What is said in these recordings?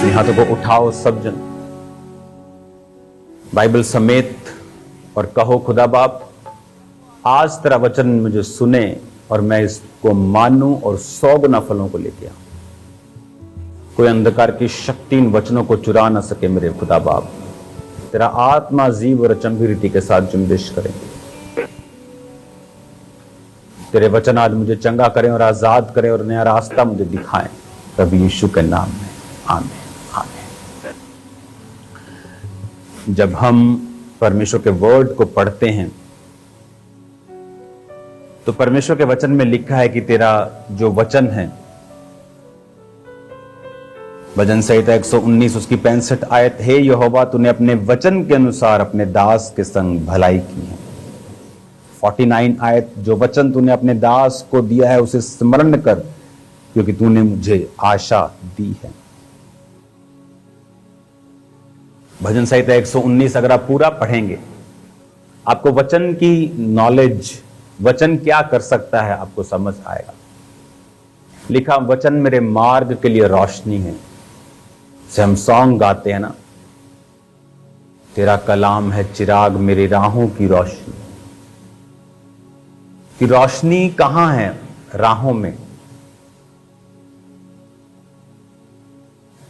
अपने हाथों को उठाओ सब जन, बाइबल समेत, और कहो खुदा बाप, आज तेरा वचन मुझे सुने और मैं इसको मानूं और 100 गुना फलों को लेके आऊं। कोई अंधकार की शक्ति इन वचनों को चुरा ना सके मेरे खुदा बाप। तेरा आत्मा जीव और अचंभी रीति के साथ जुम्बिश करे। तेरे वचन आज मुझे चंगा करें और आजाद करें और नया रास्ता मुझे दिखाएं, प्रभु यीशु के नाम में, आमीन आमीन। जब हम परमेश्वर के वर्ड को पढ़ते हैं तो परमेश्वर के वचन में लिखा है कि तेरा जो वचन है, भजन संहिता 119 उसकी 65 आयत, हे यहोवा तूने अपने वचन के अनुसार अपने दास के संग भलाई की है। 49 आयत, जो वचन तूने अपने दास को दिया है उसे स्मरण कर, क्योंकि तूने मुझे आशा दी है। भजन संहिता 119 अगर आप पूरा पढ़ेंगे, आपको वचन की नॉलेज, वचन क्या कर सकता है, आपको समझ आएगा। लिखा, वचन मेरे मार्ग के लिए रोशनी है। से हम सॉन्ग गाते हैं ना, तेरा कलाम है चिराग मेरी राहों की रोशनी। कि रोशनी कहां है? राहों में।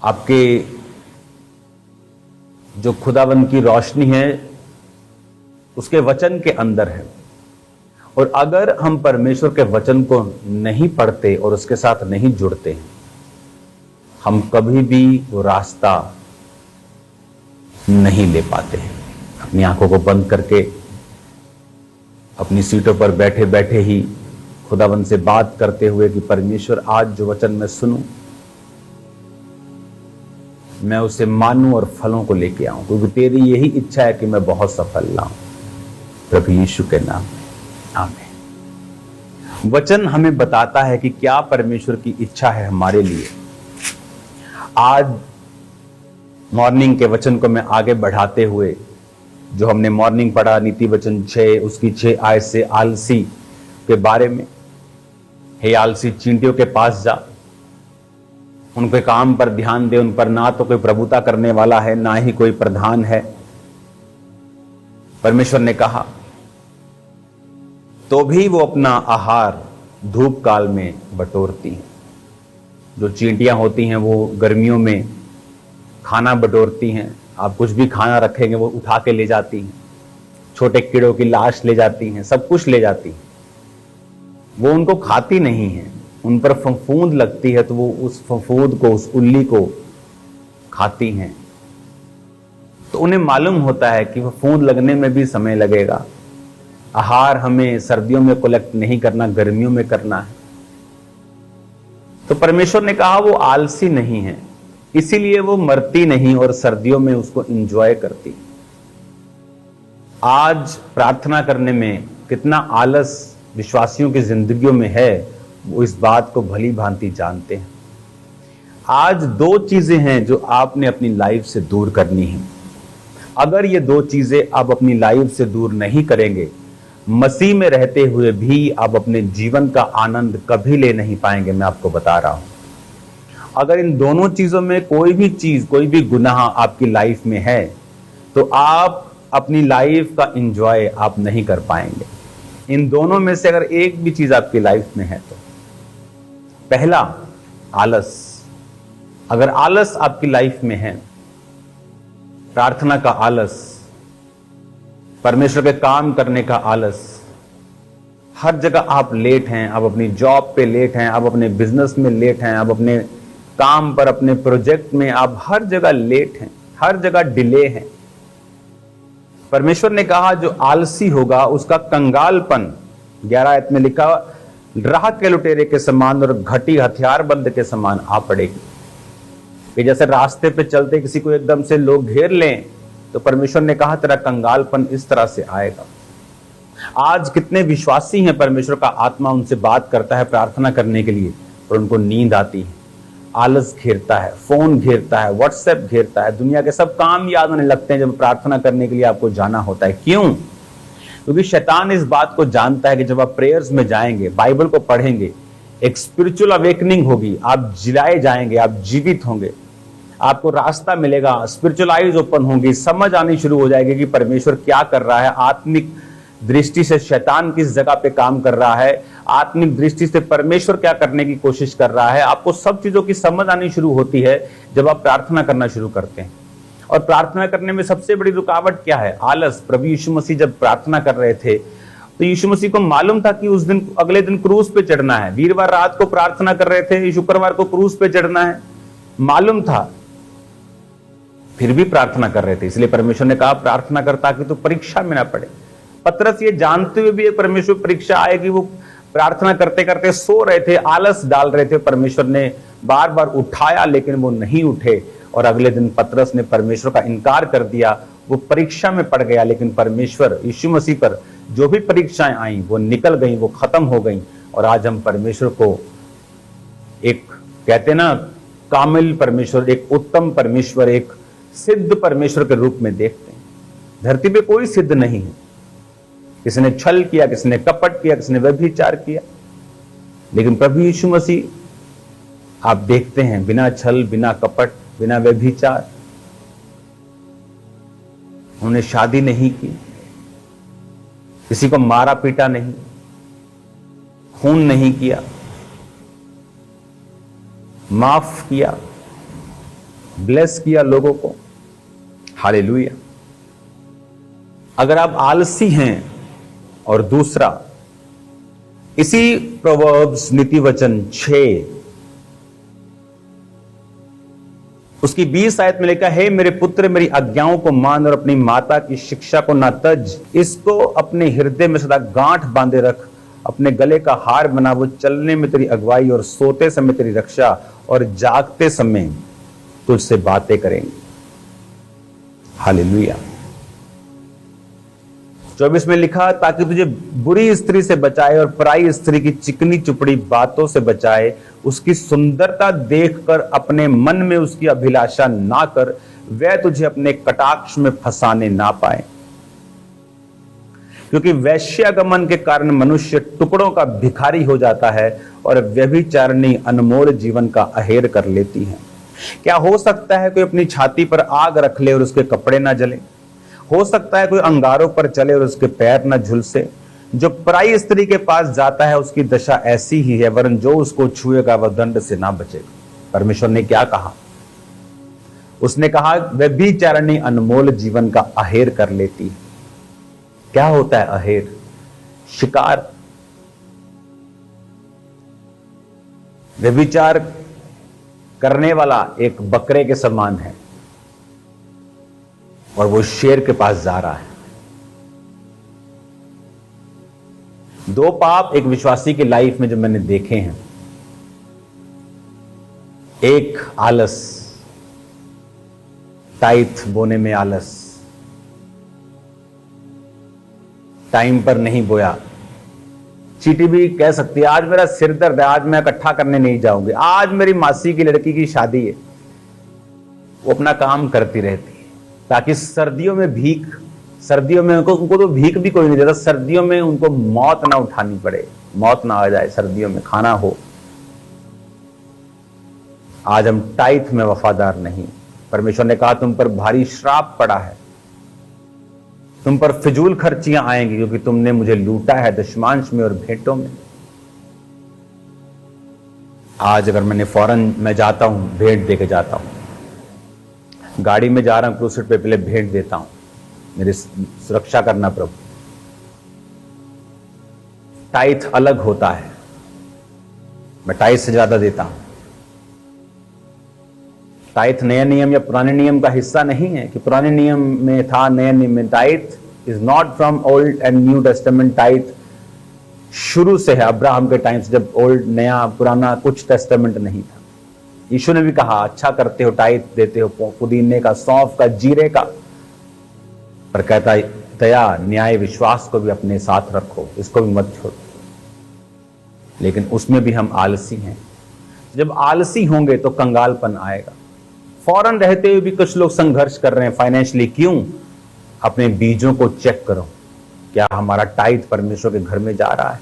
आपके जो खुदाबंद की रोशनी है उसके वचन के अंदर है। और अगर हम परमेश्वर के वचन को नहीं पढ़ते और उसके साथ नहीं जुड़ते हैं, हम कभी भी वो रास्ता नहीं ले पाते हैं। अपनी आंखों को बंद करके अपनी सीटों पर बैठे बैठे ही खुदाबंद से बात करते हुए कि परमेश्वर आज जो वचन मैं सुनूं, मैं उसे मानूं और फलों को लेके आऊं, क्योंकि तेरी यही इच्छा है कि मैं बहुत सफल लाऊं, प्रभु यीशु के नाम में, आमीन। वचन हमें बताता है कि क्या परमेश्वर की इच्छा है हमारे लिए। आज मॉर्निंग के वचन को मैं आगे बढ़ाते हुए, जो हमने मॉर्निंग पढ़ा नीति वचन 6 उसकी 6 आयत से आलसी के बारे में, हे आलसी चींटियों के पास जा, उनके काम पर ध्यान दे, उन पर ना तो कोई प्रभुता करने वाला है ना ही कोई प्रधान है। परमेश्वर ने कहा, तो भी वो अपना आहार धूप काल में बटोरती हैं। जो चींटियां होती हैं वो गर्मियों में खाना बटोरती हैं। आप कुछ भी खाना रखेंगे वो उठा के ले जाती हैं। छोटे कीड़ों की लाश ले जाती हैं, सब कुछ ले जाती हैं। वो उनको खाती नहीं है, उन पर फफूंद लगती है तो वो उस फफूंद को, उस उल्ली को खाती हैं। तो उन्हें मालूम होता है कि फफूंद लगने में भी समय लगेगा। आहार हमें सर्दियों में कलेक्ट नहीं करना, गर्मियों में करना है। तो परमेश्वर ने कहा वो आलसी नहीं है, इसीलिए वो मरती नहीं और सर्दियों में उसको एंजॉय करती। आज प्रार्थना करने में कितना आलस विश्वासियों की जिंदगियों में है, वो इस बात को भली भांति जानते हैं। आज 2 चीजें हैं जो आपने अपनी लाइफ से दूर करनी है। अगर ये 2 चीजें आप अपनी लाइफ से दूर नहीं करेंगे, मसीह में रहते हुए भी आप अपने जीवन का आनंद कभी ले नहीं पाएंगे। मैं आपको बता रहा हूं, अगर इन दोनों चीजों में कोई भी चीज, कोई भी गुनाह आपकी लाइफ में है, तो आप अपनी लाइफ का एंजॉय आप नहीं कर पाएंगे। इन दोनों में से अगर एक भी चीज आपकी लाइफ में है तो पहला, आलस। अगर आलस आपकी लाइफ में है, प्रार्थना का आलस, परमेश्वर के काम करने का आलस, हर जगह आप लेट हैं, आप अपनी जॉब पे लेट हैं, आप अपने बिजनेस में लेट हैं, आप अपने काम पर, अपने प्रोजेक्ट में, आप हर जगह लेट हैं, हर जगह डिले है। परमेश्वर ने कहा जो आलसी होगा उसका कंगालपन, 11 आयत में लिखा, राह के लुटेरे के समान और घटी हथियारबंद के समान आ पड़ेगी। कि जैसे रास्ते पे चलते किसी को एकदम से लोग घेर लें, तो परमेश्वर ने कहा तेरा कंगालपन इस तरह से आएगा। आज कितने विश्वासी हैं, परमेश्वर का आत्मा उनसे बात करता है प्रार्थना करने के लिए, और उनको नींद आती है, आलस घेरता है, फोन घेरता है, व्हाट्सएप घेरता है, दुनिया के सब काम याद आने लगते हैं जब प्रार्थना करने के लिए आपको जाना होता है। क्यों? क्योंकि शैतान इस बात को जानता है कि जब आप प्रेयर्स में जाएंगे, बाइबल को पढ़ेंगे, एक स्पिरिचुअल अवेकनिंग होगी, आप जिलाए जाएंगे, आप जीवित होंगे, आपको रास्ता मिलेगा, स्पिरिचुअल आइज ओपन होंगी, समझ आनी शुरू हो जाएगी कि परमेश्वर क्या कर रहा है, आत्मिक दृष्टि से शैतान किस जगह पे काम कर रहा है, आत्मिक दृष्टि से परमेश्वर क्या करने की कोशिश कर रहा है। आपको सब चीजों की समझ आनी शुरू होती है जब आप प्रार्थना करना शुरू करते हैं। और प्रार्थना करने में सबसे बड़ी रुकावट क्या है? आलस। प्रभु यीशु मसीह जब प्रार्थना कर रहे थे तो यीशु मसीह को मालूम था कि उस दिन, अगले दिन क्रूस पे चढ़ना है। वीरवार रात को प्रार्थना कर रहे थे, शुक्रवार को क्रूस पे चढ़ना है, मालूम था, फिर भी प्रार्थना कर रहे थे। इसलिए परमेश्वर ने कहा प्रार्थना कर ताकि तो परीक्षा में ना पड़े। पतरस ये जानते हुए भी परमेश्वर परीक्षा आएगी, वो प्रार्थना करते करते सो रहे थे, आलस डाल रहे थे। परमेश्वर ने बार बार उठाया लेकिन वो नहीं उठे, और अगले दिन पतरस ने परमेश्वर का इनकार कर दिया, वो परीक्षा में पड़ गया। लेकिन परमेश्वर यीशु मसीह पर जो भी परीक्षाएं आई वो निकल गई, वो खत्म हो गई। और आज हम परमेश्वर को एक, कहते ना, कामिल परमेश्वर, एक उत्तम परमेश्वर, एक सिद्ध परमेश्वर के रूप में देखते हैं। धरती पे कोई सिद्ध नहीं है। किसी ने छल किया, किसी ने कपट किया, किसी ने व्यभिचार किया, लेकिन प्रभु यीशु मसीह आप देखते हैं बिना छल, बिना कपट, बिना व्यभिचार, उन्होंने शादी नहीं की, किसी को मारा पीटा नहीं, खून नहीं किया, माफ किया, ब्लेस किया लोगों को। हालेलुया। अगर आप आलसी हैं, और दूसरा इसी प्रोवर्ब्स नीति वचन 6 उसकी 20 आयत में लिखा है, मेरे पुत्र मेरी आज्ञाओं को मान और अपनी माता की शिक्षा को ना तज, इसको अपने हृदय में सदा गांठ बांधे रख, अपने गले का हार बना, वो चलने में तेरी अगुवाई और सोते समय तेरी रक्षा और जागते समय तुझसे बातें करेंगे। हालेलुया। 24 में लिखा, ताकि तुझे बुरी स्त्री से बचाए और पराई स्त्री की चिकनी चुपड़ी बातों से बचाए, उसकी सुंदरता देखकर अपने मन में उसकी अभिलाषा ना कर, वह तुझे अपने कटाक्ष में फंसाने ना पाए। क्योंकि वैश्यागमन के कारण मनुष्य टुकड़ों का भिखारी हो जाता है और व्यभिचारिणी अनमोल जीवन का अहेर कर लेती है। क्या हो सकता है कोई अपनी छाती पर आग रख ले और उसके कपड़े ना जले? हो सकता है कोई अंगारों पर चले और उसके पैर न झुलसे? जो पराई स्त्री के पास जाता है उसकी दशा ऐसी ही है, वरन जो उसको छुएगा वह दंड से ना बचेगा। परमेश्वर ने क्या कहा? उसने कहा व्यभिचारिणी अनमोल जीवन का अहेर कर लेती है। क्या होता है अहेर? शिकार। व्यभिचार करने वाला एक बकरे के समान है और वो शेर के पास जा रहा है। दो पाप एक विश्वासी की लाइफ में जो मैंने देखे हैं, एक आलस, टाइथ बोने में आलस, टाइम पर नहीं बोया। चीटी भी कह सकती है आज मेरा सिर दर्द है, आज मैं इकट्ठा करने नहीं जाऊंगी, आज मेरी मासी की लड़की की शादी है। वो अपना काम करती रहती है ताकि सर्दियों में उनको तो भीख भी कोई नहीं देता, सर्दियों में उनको मौत ना उठानी पड़े, मौत ना आ जाए, सर्दियों में खाना हो। आज हम टाइथ में वफादार नहीं। परमेश्वर ने कहा तुम पर भारी श्राप पड़ा है, तुम पर फिजूल खर्चियां आएंगी, क्योंकि तुमने मुझे लूटा है दशमांश में और भेंटों में। आज अगर मैंने फौरन मैं जाता हूं, भेंट देके जाता हूं, गाड़ी में जा रहा हूं क्रूसिड पे, पहले भेंट देता हूं, मेरी सुरक्षा करना प्रभु। टाइथ अलग होता है, मैं टाइथ से ज्यादा देता हूं। टाइथ नया नियम या पुराने नियम का हिस्सा नहीं है कि पुराने नियम में था, नए नियम में। Tithe is not from old and new testament. Tithe शुरू से है, अब्राहम के टाइम से, जब ओल्ड नया पुराना कुछ टेस्टामेंट नहीं था। यीशु ने भी कहा अच्छा करते हो, टाइथ देते हो, पुदीने का, सौंफ का, जीरे का, पर कहता है दया, न्याय, विश्वास को भी अपने साथ रखो, इसको भी मत छोड़ो। लेकिन उसमें भी हम आलसी हैं। जब आलसी होंगे तो कंगालपन आएगा। फौरन रहते हुए भी कुछ लोग संघर्ष कर रहे हैं फाइनेंशियली। क्यों? अपने बीजों को चेक करो, क्या हमारा टाइथ परमेश्वर के घर में जा रहा है?